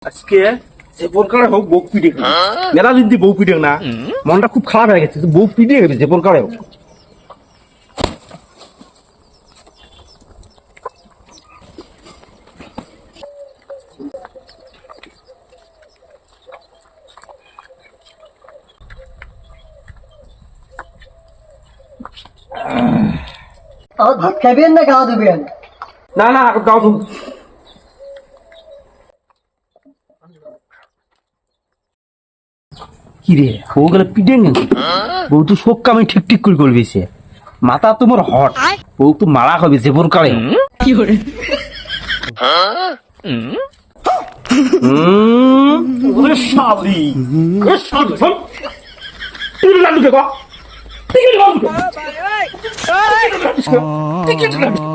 আজকে যে প্রকারে হোক বউ পিটে মেলা দিন বউ পিটে না মনটা খুব খারাপ হয়ে গেছে বউ পিটে গেছে যে প্রকারে হোক ভাত খাবেন না খাওয়া দেবেন? না না দাও তুমি কিরে বউ গেলে পিটে গেছে বউ তো শোক কামে ঠিক ঠিক করে করবিছে মাথা তোমার হট বউ তো মারা হবে যে প্রকারে কি করে ওরে শালি ওরে শালি শোন তুই না ঢুকে গো তুই না ঢুকে তুই না ঢুকে